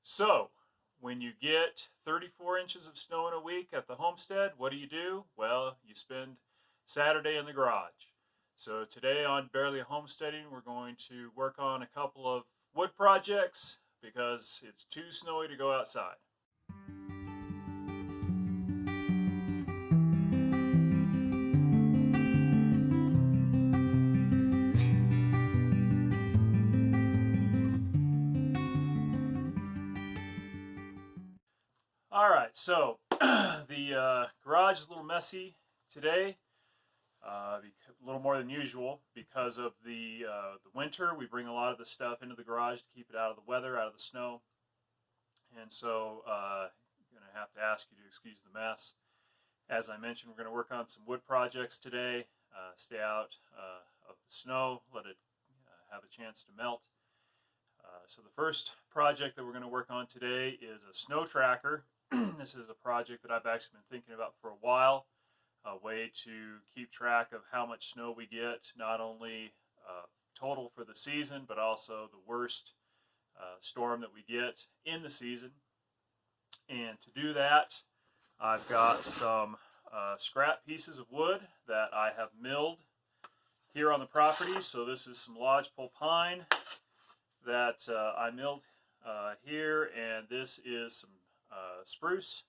So, when you get 34 inches of snow in a week at the homestead, what do? Well, you spend Saturday in the garage. So today on Barely Homesteading, we're going to work on a couple of wood projects because it's too snowy to go outside. All right, so the garage is a little messy today. A little more than usual because of the winter. We bring a lot of the stuff into the garage to keep it out of the weather, out of the snow. And so I'm going to have to ask you to excuse the mess. As I mentioned, we're going to work on some wood projects today. Stay out of the snow, let it have a chance to melt. So the first project that we're going to work on today is a snow tracker. This is a project that I've actually been thinking about for a while. A way to keep track of how much snow we get, not only total for the season, but also the worst storm that we get in the season. And to do that, I've got some scrap pieces of wood that I have milled here on the property. So this is some lodgepole pine that I milled here, and this is some spruce.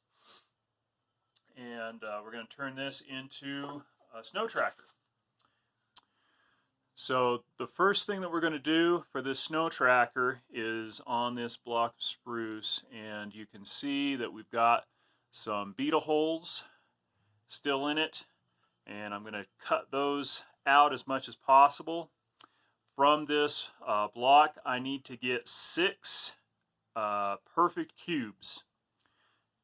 And we're going to turn this into a snow tracker. So the first thing that we're going to do for this snow tracker is on this block of spruce, and you can see that we've got some beetle holes still in it, and I'm going to cut those out as much as possible. From this block, I need to get 6 perfect cubes,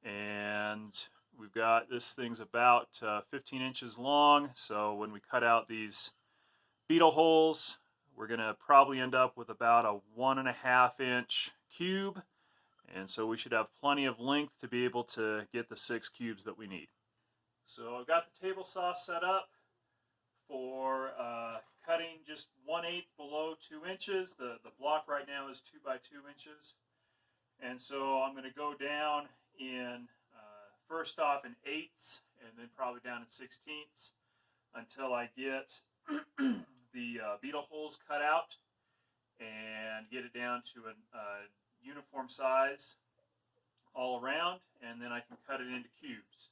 and we've got, this thing's about 15 inches long, so when we cut out these beetle holes, we're going to probably end up with about a 1.5 inch cube, and so we should have plenty of length to be able to get the 6 cubes that we need. So I've got the table saw set up for cutting just 1/8 below 2 inches. The block right now is 2 by 2 inches, and so I'm going to go down in first off in 1/8 and then probably down in 1/16 until I get the beetle holes cut out and get it down to a uniform size all around, and then I can cut it into cubes.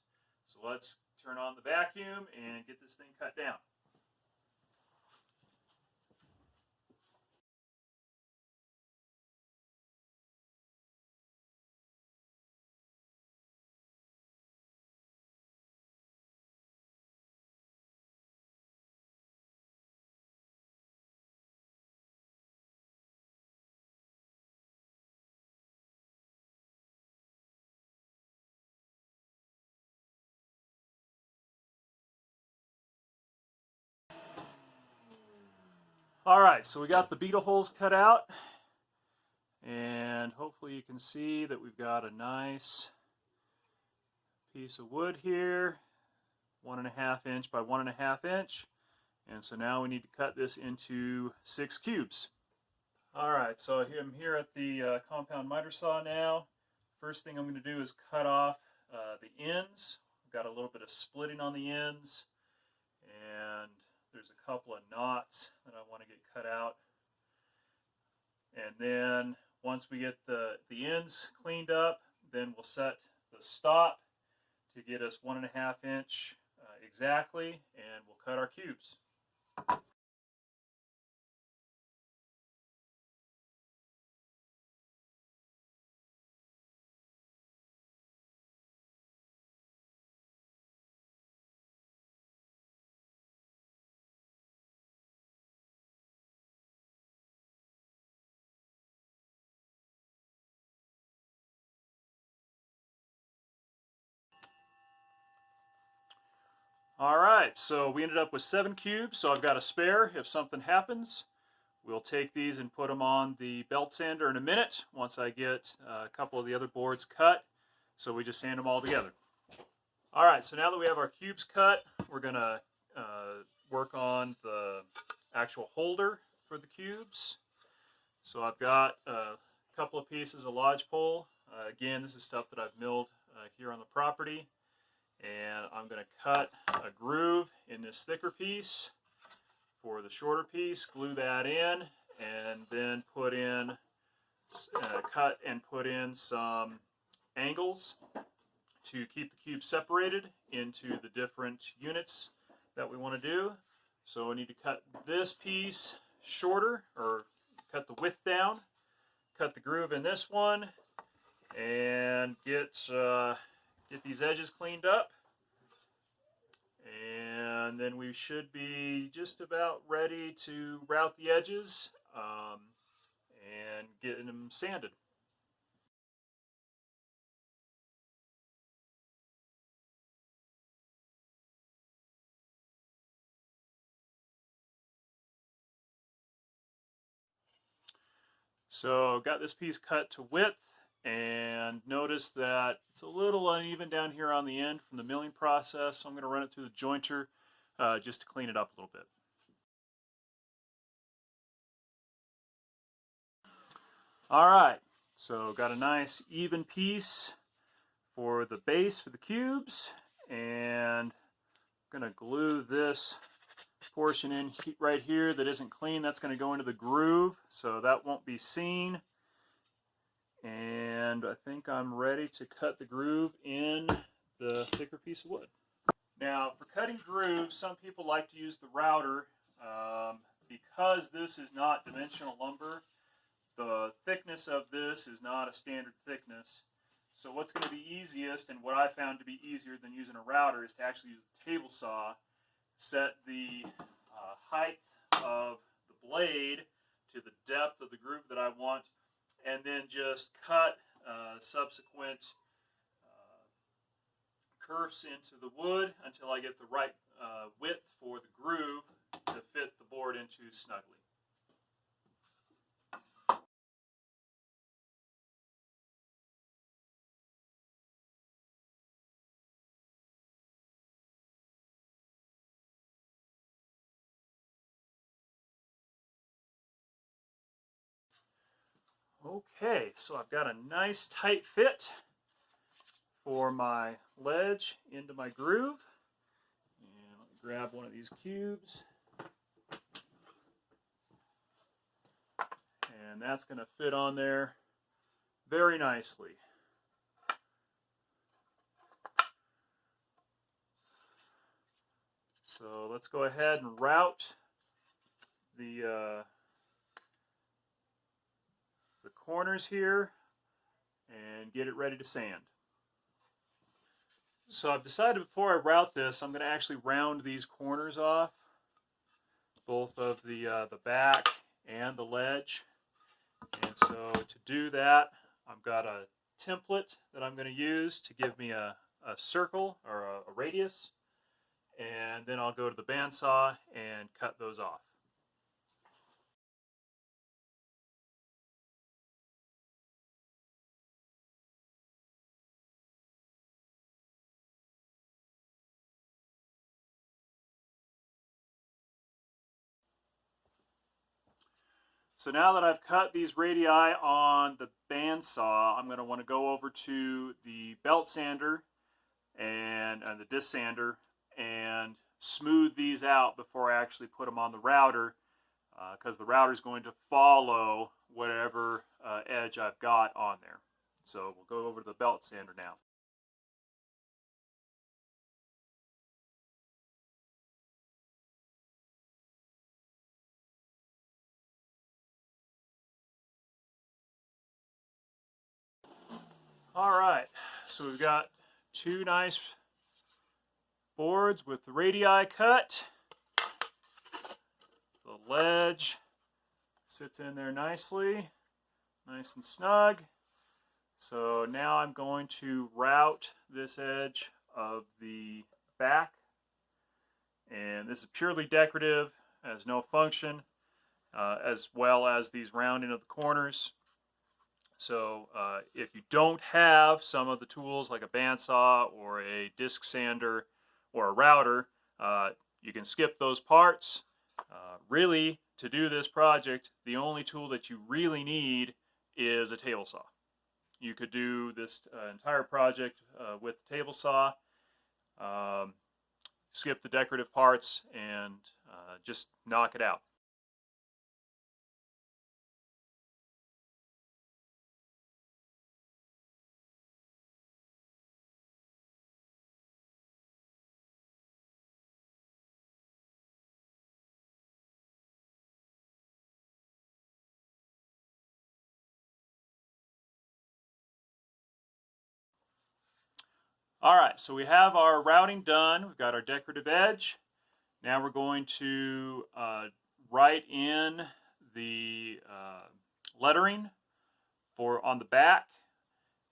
So let's turn on the vacuum and get this thing cut down. Alright, so we got the beetle holes cut out, and hopefully you can see that we've got a nice piece of wood here, 1.5 inch by 1.5 inch, and so now we need to cut this into 6 cubes. Alright, so I'm here at the compound miter saw now. First thing I'm going to do is cut off the ends. I've got a little bit of splitting on the ends, and there's a couple of knots that I want to get cut out. And then once we get the ends cleaned up, then we'll set the stop to get us 1.5 inch exactly, and we'll cut our cubes. Alright, so we ended up with 7 cubes, so I've got a spare if something happens. We'll take these and put them on the belt sander in a minute once I get a couple of the other boards cut. So we just sand them all together. Alright, so now that we have our cubes cut, we're going to work on the actual holder for the cubes. So I've got a couple of pieces of lodgepole. Again, this is stuff that I've milled here on the property. And I'm going to cut a groove in this thicker piece for the shorter piece, glue that in, and then put in, cut and put in some angles to keep the cube separated into the different units that we want to do. So I need to cut this piece shorter, or cut the width down, cut the groove in this one, and get these edges cleaned up. And then we should be just about ready to route the edges and get them sanded. So got this piece cut to width, and notice that it's a little uneven down here on the end from the milling process, so I'm going to run it through the jointer just to clean it up a little bit. Alright, so got a nice even piece for the base for the cubes, and I'm going to glue this portion in right here that isn't clean. That's going to go into the groove, so that won't be seen. And I think I'm ready to cut the groove in the thicker piece of wood. Now, for cutting grooves, some people like to use the router because this is not dimensional lumber. The thickness of this is not a standard thickness. So what's going to be easiest, and what I found to be easier than using a router, is to actually use a table saw, set the height of the blade to the depth of the groove that I want, and then just cut subsequent kerfs into the wood until I get the right width for the groove to fit the board into snugly. Okay, so I've got a nice tight fit for my ledge into my groove. And let me grab one of these cubes. And that's going to fit on there very nicely. So let's go ahead and route the corners here and get it ready to sand. So I've decided before I route this, I'm going to actually round these corners off, both of the back and the ledge. And so to do that, I've got a template that I'm going to use to give me a circle or a radius, and then I'll go to the bandsaw and cut those off. So now that I've cut these radii on the bandsaw, I'm going to want to go over to the belt sander and the disc sander and smooth these out before I actually put them on the router, because the router is going to follow whatever edge I've got on there. So we'll go over to the belt sander now. Alright, so we've got two nice boards with the radii cut. The ledge sits in there nicely, nice and snug. So now I'm going to route this edge of the back, and this is purely decorative, has no function, as well as these rounding of the corners. So if you don't have some of the tools like a bandsaw or a disc sander or a router, you can skip those parts. Really, to do this project, the only tool that you really need is a table saw. You could do this entire project with the table saw, skip the decorative parts, and just knock it out. All right, so we have our routing done. We've got our decorative edge. Now we're going to write in the lettering on the back.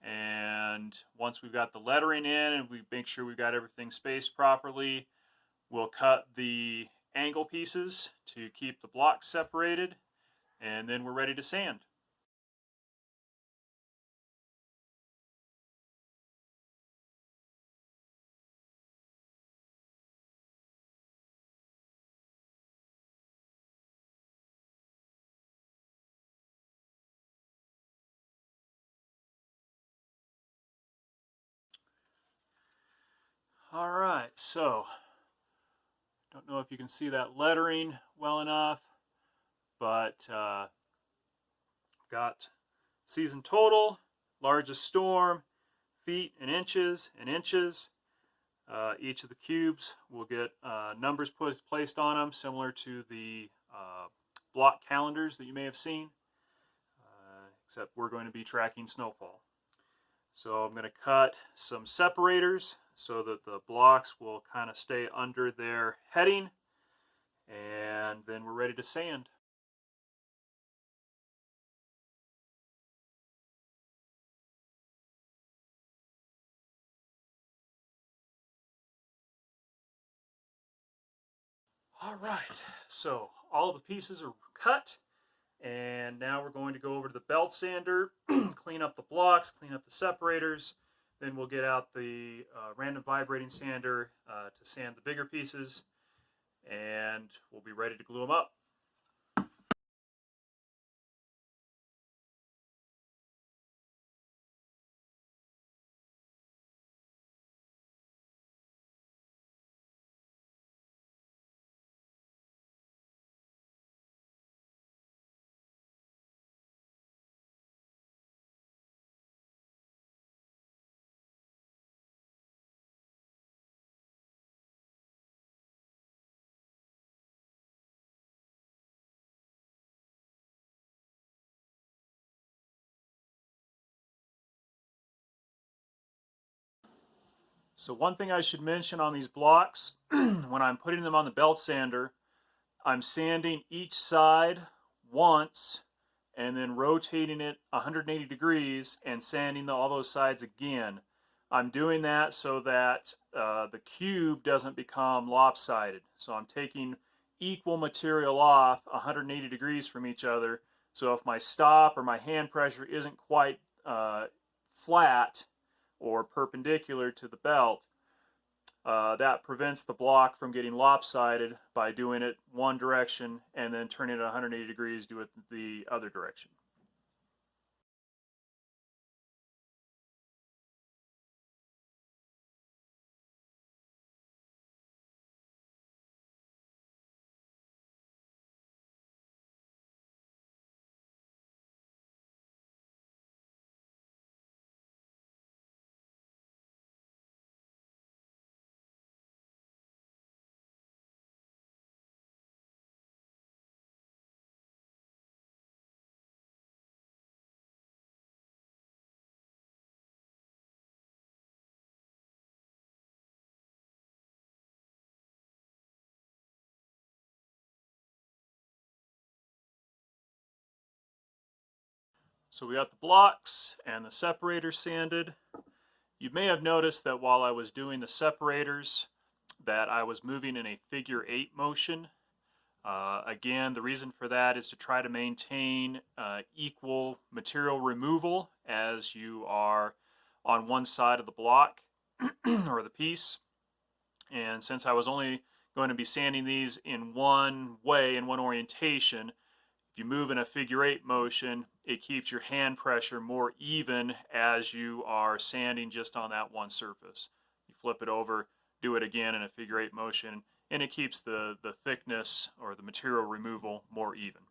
And once we've got the lettering in and we make sure we've got everything spaced properly, we'll cut the angle pieces to keep the blocks separated, and then we're ready to sand. All right, so don't know if you can see that lettering well enough, but got season total, largest storm, feet and inches. Each of the cubes will get numbers placed on them, similar to the block calendars that you may have seen, except we're going to be tracking snowfall. So I'm going to cut some separators so that the blocks will kind of stay under their heading, and then we're ready to sand. All right, so all of the pieces are cut, and now we're going to go over to the belt sander, clean up the blocks, clean up the separators. Then we'll get out the random vibrating sander to sand the bigger pieces, and we'll be ready to glue them up. So one thing I should mention on these blocks, when I'm putting them on the belt sander, I'm sanding each side once and then rotating it 180 degrees and sanding all those sides again. I'm doing that so that the cube doesn't become lopsided. So I'm taking equal material off 180 degrees from each other. So if my stop or my hand pressure isn't quite flat or perpendicular to the belt, that prevents the block from getting lopsided by doing it one direction and then turning it 180 degrees, do it the other direction. So we got the blocks and the separators sanded. You may have noticed that while I was doing the separators that I was moving in a figure 8 motion. Again, the reason for that is to try to maintain equal material removal as you are on one side of the block or the piece. And since I was only going to be sanding these in one way, in one orientation, if If you move in a figure-8 motion, it keeps your hand pressure more even as you are sanding just on that one surface. You flip it over, do it again in a figure-8 motion, and it keeps the thickness or the material removal more even.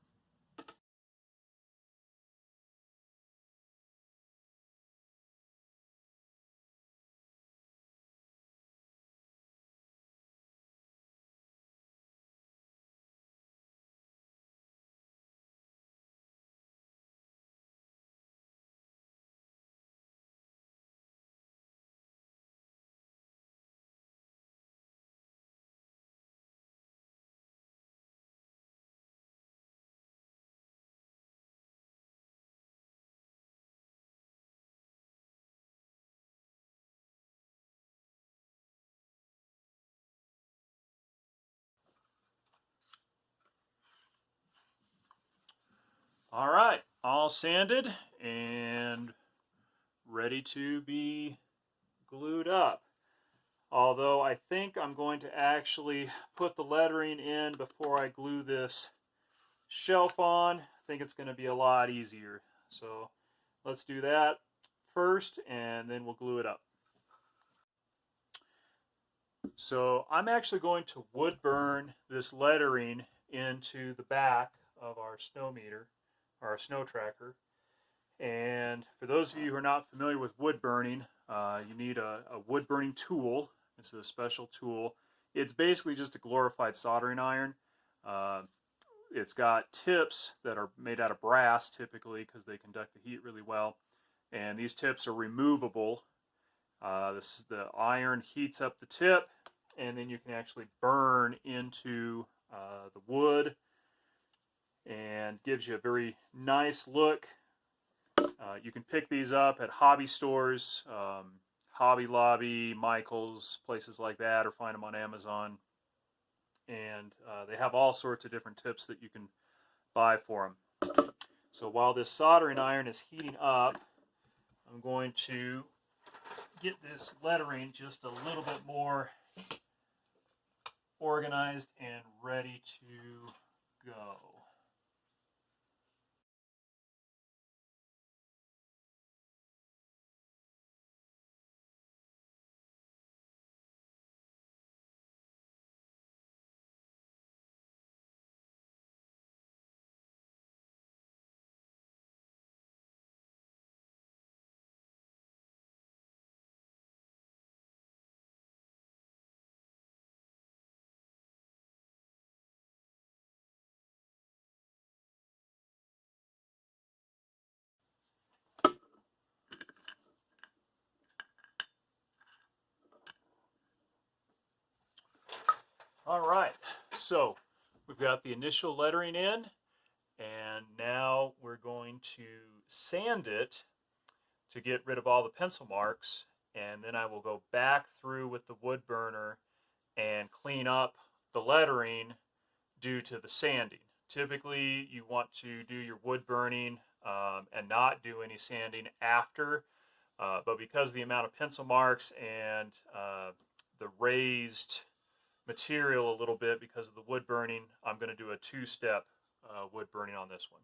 All right, all sanded and ready to be glued up. Although I think I'm going to actually put the lettering in before I glue this shelf on. I think it's going to be a lot easier. So let's do that first and then we'll glue it up. So I'm actually going to wood burn this lettering into the back of our snow meter, or our snow tracker. And for those of you who are not familiar with wood burning, you need a wood burning tool. It's a special tool. It's basically just a glorified soldering iron. It's got tips that are made out of brass typically because they conduct the heat really well. And these tips are removable. The iron heats up the tip, and then you can actually burn into the wood and gives you a very nice look. You can pick these up at hobby stores, Hobby Lobby, Michael's, places like that, or find them on Amazon. And they have all sorts of different tips that you can buy for them. So while this soldering iron is heating up, I'm going to get this lettering just a little bit more organized and ready to go. All right, so we've got the initial lettering in, and now we're going to sand it to get rid of all the pencil marks, and then I will go back through with the wood burner and clean up the lettering due to the sanding. Typically, you want to do your wood burning and not do any sanding after, but because of the amount of pencil marks and the raised material a little bit because of the wood burning, I'm going to do a two-step wood burning on this one.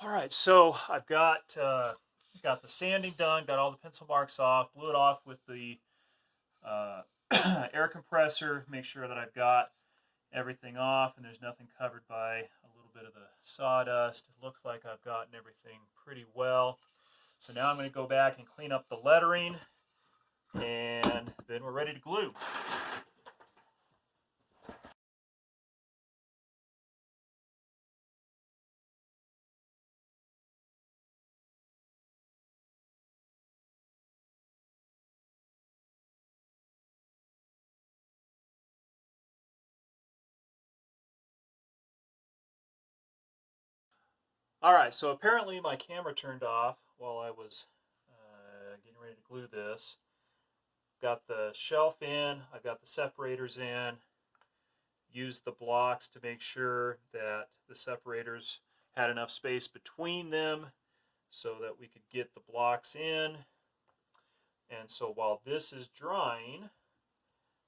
All right, so I've got the sanding done, got all the pencil marks off, blew it off with the air compressor, make sure that I've got everything off and there's nothing covered by a little bit of the sawdust. It looks like I've gotten everything pretty well. So now I'm going to go back and clean up the lettering, and then we're ready to glue. All right, so apparently my camera turned off while I was getting ready to glue this. got the shelf in, I've got the separators in. Used the blocks to make sure that the separators had enough space between them so that we could get the blocks in. And so while this is drying,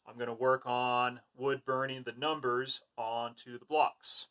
I'm going to work on wood burning the numbers onto the blocks.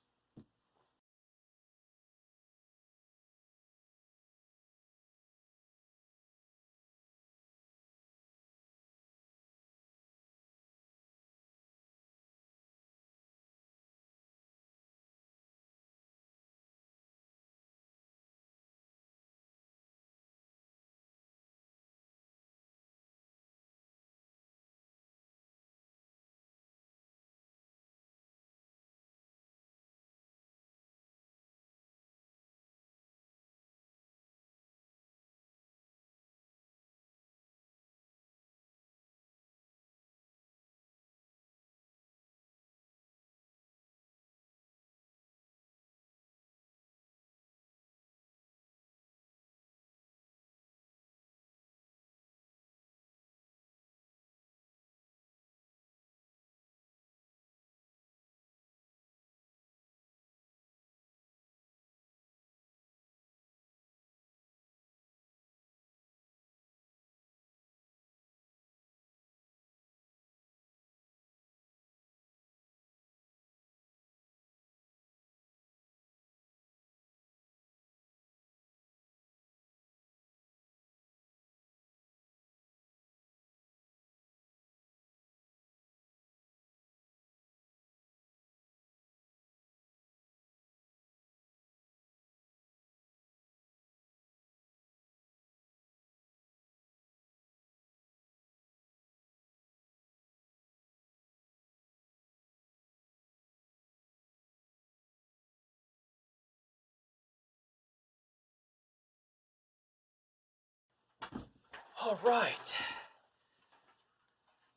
All right,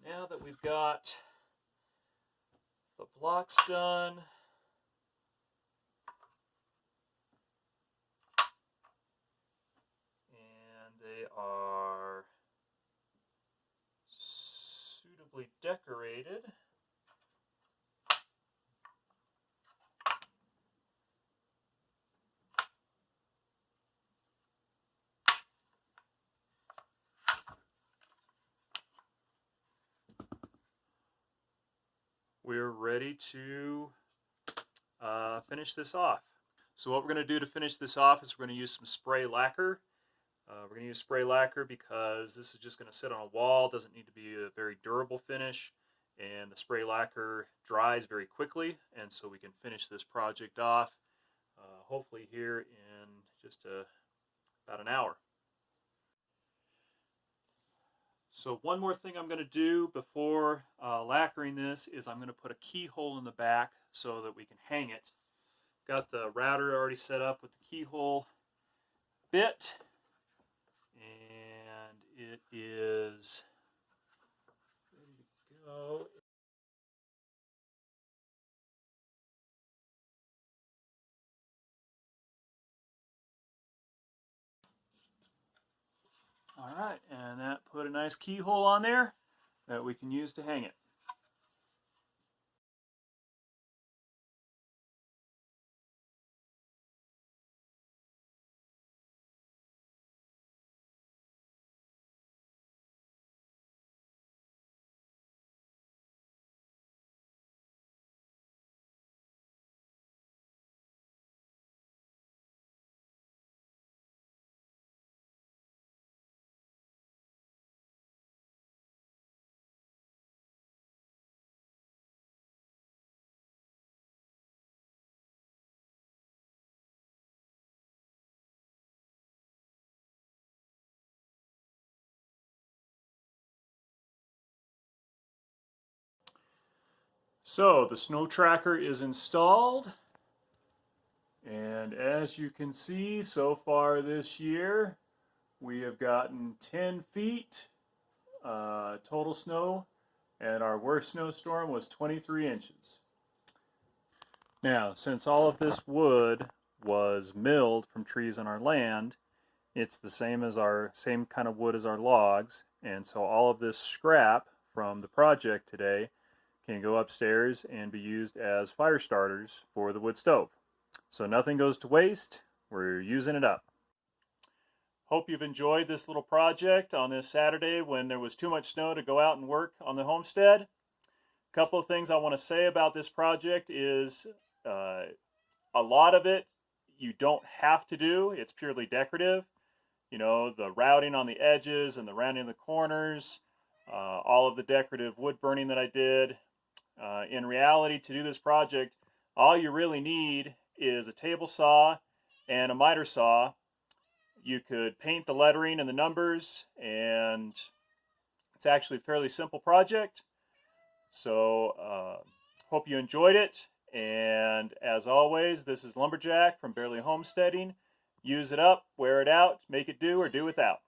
now that we've got the blocks done, and they are suitably decorated, we're ready to finish this off. So what we're going to do to finish this off is we're going to use some spray lacquer. We're going to use spray lacquer because this is just going to sit on a wall. It doesn't need to be a very durable finish, and the spray lacquer dries very quickly, and so we can finish this project off hopefully here in just about an hour. So one more thing I'm going to do before lacquering this is I'm going to put a keyhole in the back so that we can hang it. Got the router already set up with the keyhole bit, and it is ready to go. All right, and that put a nice keyhole on there that we can use to hang it. So the snow tracker is installed, and as you can see, so far this year we have gotten 10 feet total snow, and our worst snowstorm was 23 inches. Now, since all of this wood was milled from trees on our land, it's the same kind of wood as our logs, And so all of this scrap from the project today can go upstairs and be used as fire starters for the wood stove. So nothing goes to waste. We're using it up. Hope you've enjoyed this little project on this Saturday when there was too much snow to go out and work on the homestead. A couple of things I want to say about this project is a lot of it you don't have to do. It's purely decorative. You know, the routing on the edges and the rounding the corners, all of the decorative wood burning that I did. In reality, to do this project, all you really need is a table saw and a miter saw. You could paint the lettering and the numbers, and it's actually a fairly simple project. So hope you enjoyed it. And as always, this is Lumberjack from Barely Homesteading. Use it up, wear it out, make it do or do without.